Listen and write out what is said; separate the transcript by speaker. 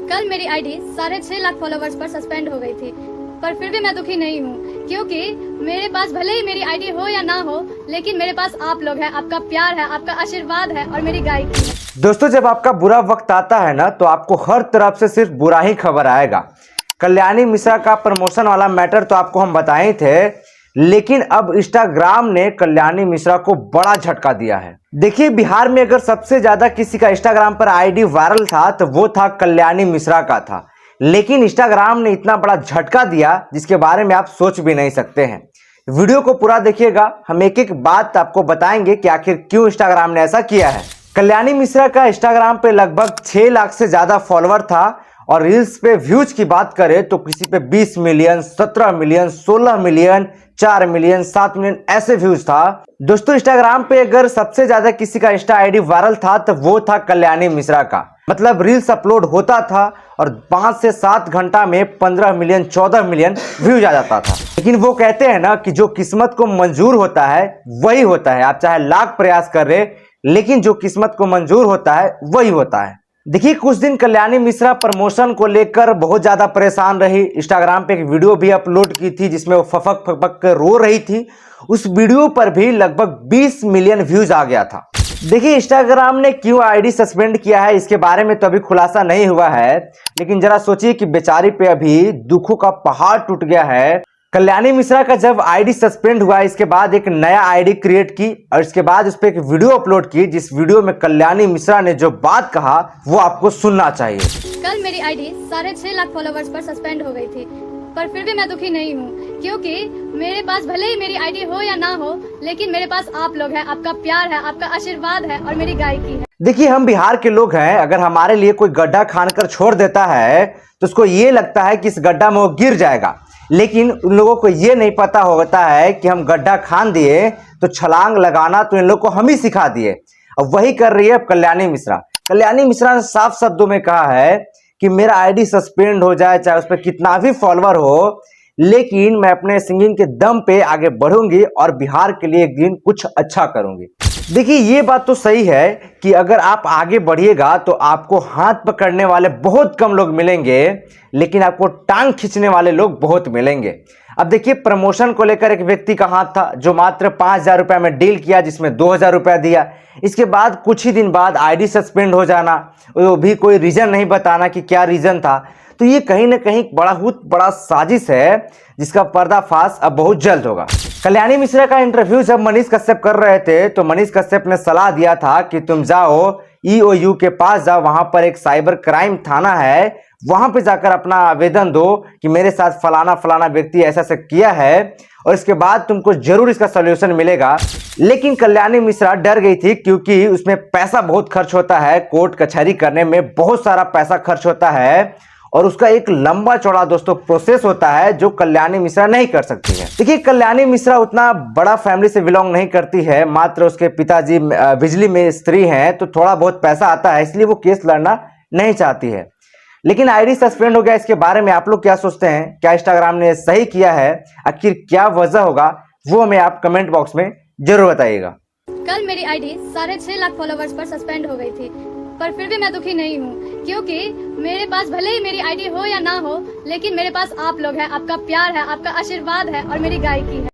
Speaker 1: कल मेरी ID 6.5 lakh followers पर सस्पेंड हो गई थी, पर फिर भी मैं दुखी नहीं हूँ, क्योंकि मेरे पास भले ही मेरी आईडी हो या ना हो, लेकिन मेरे पास आप लोग हैं, आपका प्यार है, आपका आशीर्वाद है और मेरी गायकी है।
Speaker 2: दोस्तों, जब आपका बुरा वक्त आता है ना, तो आपको हर तरफ से सिर्फ बुरा ही खबर आएगा। कल्याणी मिश्रा का प्रमोशन वाला मैटर तो आपको हम बताए थे, लेकिन अब इंस्टाग्राम ने कल्याणी मिश्रा को बड़ा झटका दिया है। देखिए, बिहार में अगर सबसे ज्यादा किसी का इंस्टाग्राम पर आईडी वायरल था तो वो था कल्याणी मिश्रा का था, लेकिन इंस्टाग्राम ने इतना बड़ा झटका दिया जिसके बारे में आप सोच भी नहीं सकते हैं। वीडियो को पूरा देखिएगा, हम एक एक बात आपको बताएंगे कि आखिर क्यों इंस्टाग्राम ने ऐसा किया है। कल्याणी मिश्रा का इंस्टाग्राम पे लगभग 6 लाख से ज्यादा फॉलोवर था और रील्स पे व्यूज की बात करें तो किसी पे 20 million, 17 million, 16 million, 4 million, 7 million ऐसे व्यूज था। दोस्तों, इंस्टाग्राम पे अगर सबसे ज्यादा किसी का इंस्टा आईडी वायरल था तो वो था कल्याणी मिश्रा का। मतलब रील्स अपलोड होता था और 5 से 7 घंटा में 15 मिलियन, 14 मिलियन व्यूज आ जाता था। लेकिन वो कहते हैं ना कि जो किस्मत को मंजूर होता है वही होता है। आप चाहे लाख प्रयास कर रहे, लेकिन जो किस्मत को मंजूर होता है वही होता है। देखिए, कुछ दिन कल्याणी मिश्रा प्रमोशन को लेकर बहुत ज्यादा परेशान रही। इंस्टाग्राम पे एक वीडियो भी अपलोड की थी जिसमें वो फपक फपक कर रो रही थी। उस वीडियो पर भी लगभग 20 मिलियन व्यूज आ गया था। देखिए, इंस्टाग्राम ने क्यों आईडी सस्पेंड किया है इसके बारे में तो अभी खुलासा नहीं हुआ है, लेकिन जरा सोचिए कि बेचारी पे अभी दुखों का पहाड़ टूट गया है। कल्याणी मिश्रा का जब आईडी सस्पेंड हुआ, इसके बाद एक नया आईडी क्रिएट की और इसके बाद उस पर एक वीडियो अपलोड की, जिस वीडियो में कल्याणी मिश्रा ने जो बात कहा वो आपको सुनना चाहिए।
Speaker 1: कल मेरी आईडी 6.5 लाख फॉलोवर्स पर सस्पेंड हो गई थी, पर फिर भी मैं दुखी नहीं हूँ, क्योंकि मेरे पास भले ही मेरी आईडी हो या ना हो, लेकिन मेरे पास आप लोग हैं, आपका प्यार है, आपका आशीर्वाद है और मेरी गायकी है।
Speaker 2: देखिए, हम बिहार के लोग हैं, अगर हमारे लिए कोई गड्ढा खानकर छोड़ देता है तो उसको ये लगता है कि इस गड्ढा में वो गिर जाएगा, लेकिन उन लोगों को ये नहीं पता होता है कि हम गड्ढा खान दिए तो छलांग लगाना तो इन लोगों को हम ही सिखा दिए। अब वही कर रही है अब कल्याणी मिश्रा। कल्याणी मिश्रा ने साफ शब्दों में कहा है कि मेरा आईडी सस्पेंड हो जाए, चाहे उस पर कितना भी फॉलोवर हो, लेकिन मैं अपने सिंगिंग के दम पे आगे बढ़ूंगी और बिहार के लिए एक दिन कुछ अच्छा करूंगी। देखिए, ये बात तो सही है कि अगर आप आगे बढ़िएगा तो आपको हाथ पकड़ने वाले बहुत कम लोग मिलेंगे, लेकिन आपको टांग खींचने वाले लोग बहुत मिलेंगे। अब देखिए, प्रमोशन को लेकर एक व्यक्ति का हाथ था जो मात्र 5,000 रुपये में डील किया, जिसमें 2,000 रुपया दिया। इसके बाद कुछ ही दिन बाद आईडी सस्पेंड हो जाना, वो भी कोई रीजन नहीं बताना कि क्या रीजन था। तो ये कहीं ना कहीं बहुत बड़ा साजिश है जिसका पर्दाफाश अब बहुत जल्द होगा। कल्याणी मिश्रा का इंटरव्यू जब मनीष कश्यप कर रहे थे तो मनीष कश्यप ने सलाह दिया था कि तुम जाओ EOU के पास जाओ, वहां पर एक साइबर क्राइम थाना है, वहां पे जाकर अपना आवेदन दो कि मेरे साथ फलाना फलाना व्यक्ति ऐसा ऐसा किया है और इसके बाद तुमको जरूर इसका सॉल्यूशन मिलेगा। लेकिन कल्याणी मिश्रा डर गई थी, क्योंकि उसमें पैसा बहुत खर्च होता है, कोर्ट कचहरी करने में बहुत सारा पैसा खर्च होता है और उसका एक लंबा चौड़ा दोस्तों प्रोसेस होता है जो कल्याणी मिश्रा नहीं कर सकती है। देखिए, कल्याणी मिश्रा उतना बड़ा फैमिली से बिलोंग नहीं करती है, मात्र उसके पिताजी बिजली में स्त्री हैं, तो थोड़ा बहुत पैसा आता है, इसलिए वो केस लड़ना नहीं चाहती है। लेकिन आईडी सस्पेंड हो गया, इसके बारे में आप लोग क्या सोचते हैं? क्या इंस्टाग्राम ने सही किया है? आखिर क्या वजह होगा वो हमें आप कमेंट बॉक्स में जरूर बताइएगा।
Speaker 1: कल मेरी आईडी 6.5 लाख फॉलोवर्स पर सस्पेंड हो गई थी, पर फिर भी मैं दुखी नहीं हूँ, क्योंकि मेरे पास भले ही मेरी आईडी हो या ना हो, लेकिन मेरे पास आप लोग हैं, आपका प्यार है, आपका आशीर्वाद है और मेरी गायकी है।